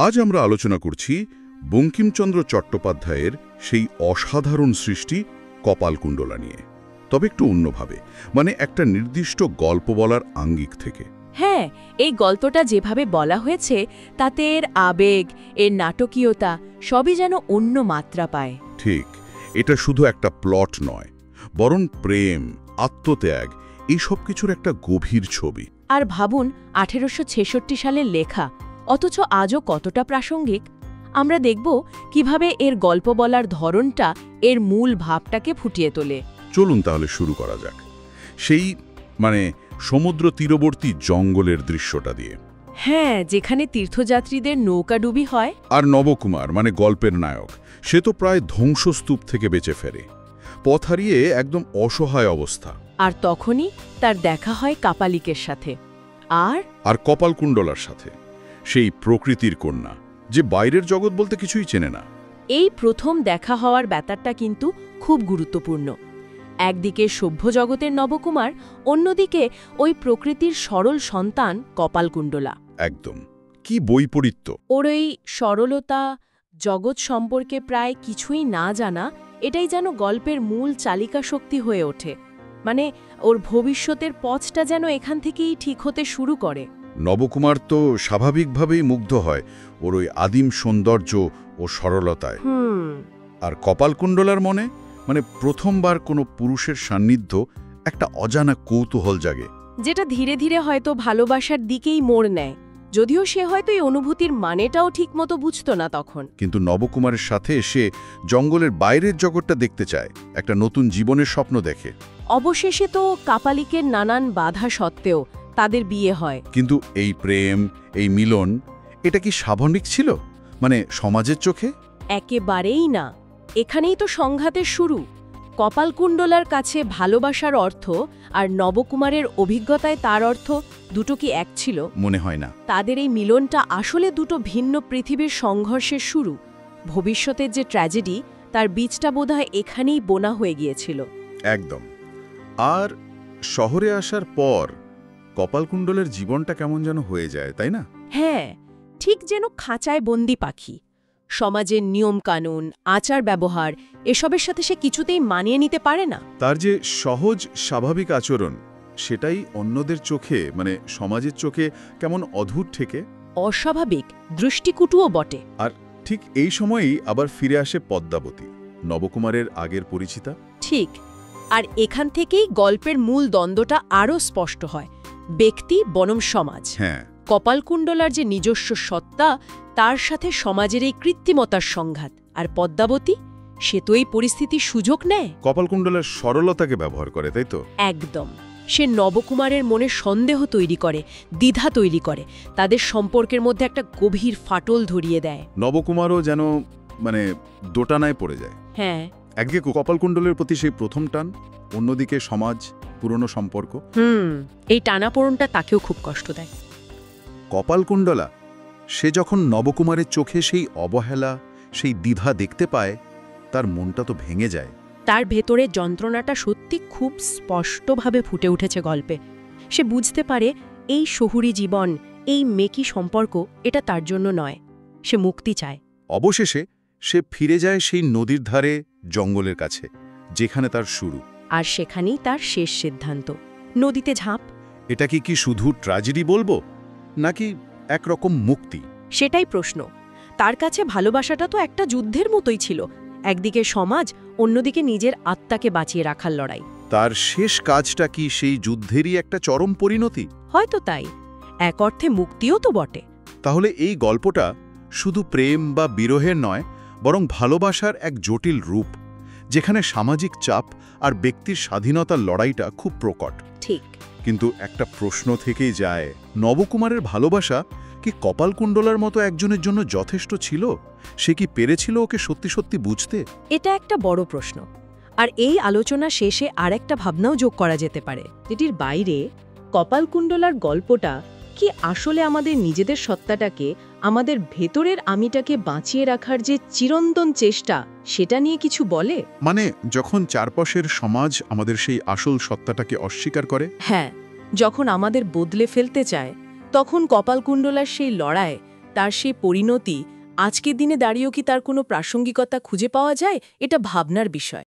আজ আমরা আলোচনা করছি বঙ্কিমচন্দ্র চট্টোপাধ্যায়ের সেই অসাধারণ সৃষ্টি কপালকুণ্ডলা নিয়ে, তবে একটু অন্যভাবে, মানে একটা নির্দিষ্ট গল্প বলার আঙ্গিক থেকে। হ্যাঁ, এই গল্পটা যেভাবে বলা হয়েছে তাতে এর আবেগ, এর নাটকীয়তা সবই যেন অন্য মাত্রা পায়। ঠিক, এটা শুধু একটা প্লট নয়, বরং প্রেম, আত্মত্যাগ, এই সব কিছুর একটা গভীর ছবি। আর ভাবুন, 1866 সালের লেখা, অথচ আজও কতটা প্রাসঙ্গিক। আমরা দেখব কিভাবে এর গল্প বলার ধরনটা এর মূল ভাবটাকে ফুটিয়ে তোলে। চলুন তাহলে শুরু করা যাক সেই সমুদ্র তীরবর্তী জঙ্গলের দৃশ্যটা দিয়ে। হ্যাঁ, যেখানে তীর্থযাত্রীদের নৌকাডুবি হয়। আর নবকুমার গল্পের নায়ক, সে তো প্রায় ধ্বংসস্তূপ থেকে বেঁচে ফেরে, পথ হারিয়ে একদম অসহায় অবস্থা। আর তখনই তার দেখা হয় কাপালিকের সাথে, আর কপালকুণ্ডলার সাথে, সেই প্রকৃতির কন্যা, যে বাইরের জগৎ বলতে কিছুই চেনে না। এই প্রথম দেখা হওয়ার ব্যাপারটা কিন্তু খুব গুরুত্বপূর্ণ। একদিকে সভ্য জগতের নবকুমার, অন্যদিকে ওই প্রকৃতির সরল সন্তান কপালকুণ্ডলা। একদম, কি বৈপরীত্য! ওর এই সরলতা, জগৎ সম্পর্কে প্রায় কিছুই না জানা, এটাই যেন গল্পের মূল চালিকা শক্তি হয়ে ওঠে। মানে ওর ভবিষ্যতের পথটা যেন এখান থেকেই ঠিক হতে শুরু করে। নবকুমার তো স্বাভাবিকভাবেই মুগ্ধ হয় ওর ওই আদিম সৌন্দর্য ও সরলতায়। আর কপালকুণ্ডলার মনে প্রথমবার কোনো পুরুষের সান্নিধ্য একটা অজানা কৌতূহল জাগে, যেটা ধীরে ধীরে হয়তো ভালোবাসার দিকেই মোড় নেয়, যদিও সে হয়তো এই অনুভূতির মানেটাও ঠিকমতো বুঝতো না তখন। কিন্তু নবকুমারের সাথে সে জঙ্গলের বাইরের জগৎটা দেখতে চায়, একটা নতুন জীবনের স্বপ্ন দেখে। অবশেষে তো কাপালিকের নানান বাধা সত্ত্বেও তাদের বিয়ে হয়। কিন্তু এই প্রেম, এই মিলন, এটা কি স্বাভাবিক ছিল সমাজের চোখে? একেবারেই না। এখানেই তো সংঘাতের শুরু। কপালকুণ্ডলার কাছে ভালোবাসার অর্থ আর নবকুমারের অভিজ্ঞতায় তার অর্থ দুটো কি এক ছিল? মনে হয় না। তাদের এই মিলনটা আসলে দুটো ভিন্ন পৃথিবীর সংঘর্ষের শুরু। ভবিষ্যতের যে ট্র্যাজেডি, তার বীজটা বোধহয় এখানেই বোনা হয়ে গিয়েছিল। একদম। আর শহরে আসার পর কপালকুণ্ডলের জীবনটা কেমন যেন হয়ে যায়, তাই না? হ্যাঁ, ঠিক যেন খাঁচায় বন্দি পাখি। সমাজের নিয়মকানুন, আচার ব্যবহার, এসবের সাথে সে কিছুতেই মানিয়ে নিতে পারে না। তার যে সহজ স্বাভাবিক আচরণ, সেটাই অন্যদের চোখে সমাজের চোখে কেমন অদ্ভুত ঠেকে, অস্বাভাবিক, দৃষ্টিকুটুও বটে। আর ঠিক এই সময়েই আবার ফিরে আসে পদ্মাবতী, নবকুমারের আগের পরিচিতা। ঠিক, আর এখান থেকেই গল্পের মূল দ্বন্দ্বটা আরও স্পষ্ট হয়, ব্যক্তি বনম সমাজ। হ্যাঁ, কপালকুণ্ডলার যে নিজস্ব সত্তা, তার সাথে সমাজের এই কৃত্রিমতার সংঘাত। আর পদ্মাবতী, সে তো এই পরিস্থিতির সুযোগ নেয়। কপালকুণ্ডলার সরলতাকে ব্যবহার করে, তাই তো? একদম। সে নবকুমারের মনে সন্দেহ তৈরি করে, দ্বিধা তৈরি করে, তাদের সম্পর্কের মধ্যে একটা গভীর ফাটল ধরিয়ে দেয়। নবকুমারও যেন দোটানায় পড়ে যায়। হ্যাঁ, একদিকে কপালকুণ্ডলের প্রতি সেই প্রথম টান, অন্যদিকে সমাজ, পুরনো সম্পর্ক। এই টানাপোড়নটা তাকেও খুব কষ্ট দেয়। কপালকুণ্ডলা, সে যখন নবকুমারের চোখে সেই অবহেলা, সেই দ্বিধা দেখতে পায়, তার মনটা তো ভেঙে যায়। তার ভেতরে যন্ত্রণাটা সত্যি খুব স্পষ্টভাবে ফুটে উঠেছে গল্পে। সে বুঝতে পারে এই শহুরি জীবন, এই মেকি সম্পর্ক, এটা তার জন্য নয়। সে মুক্তি চায়। অবশেষে সে ফিরে যায় সেই নদীর ধারে, জঙ্গলের কাছে, যেখানে তার শুরু। আর সেখানেই তার শেষ সিদ্ধান্ত, নদীতে ঝাঁপ। এটা কি শুধু ট্র্যাজেডি বলবো, নাকি একরকম মুক্তি? সেটাই প্রশ্ন। তার কাছে ভালোবাসাটা তো একটা যুদ্ধের মতোই ছিল, একদিকে সমাজ, অন্যদিকে নিজের আত্মাকে বাঁচিয়ে রাখার লড়াই। তার শেষ কাজটা কি সেই যুদ্ধেরই একটা চরম পরিণতি? হয়তো তাই, এক অর্থে মুক্তিও তো বটে। তাহলে এই গল্পটা শুধু প্রেম বা বিরহের নয়, বরং ভালোবাসার এক জটিল রূপ, যেখানে সামাজিক চাপ আর ব্যক্তির স্বাধীনতার লড়াইটা খুব প্রকট। ঠিক। কিন্তু একটা প্রশ্ন থেকেই যায়, নবকুমারের ভালোবাসা কি কপালকুণ্ডলার মতো একজনের জন্য যথেষ্ট ছিল? সে কি পেরেছিল ওকে সত্যি সত্যি বুঝতে? এটা একটা বড় প্রশ্ন। আর এই আলোচনা শেষে আরেকটা ভাবনাও যোগ করা যেতে পারে, যেটির বাইরে কপালকুণ্ডলার গল্পটা কি আসলে আমাদের নিজেদের সত্তাটাকে, আমাদের ভেতরের আমিটাকে বাঁচিয়ে রাখার যে চিরন্তন চেষ্টা, সেটা নিয়ে কিছু বলে? যখন চারপাশের সমাজ আমাদের সেই আসল সত্তাটাকে অস্বীকার করে। হ্যাঁ, যখন আমাদের বদলে ফেলতে চায়, তখন কপালকুণ্ডলার সেই লড়াই, তার সেই পরিণতি আজকের দিনে দাঁড়িয়েও কি তার কোনো প্রাসঙ্গিকতা খুঁজে পাওয়া যায়? এটা ভাবনার বিষয়।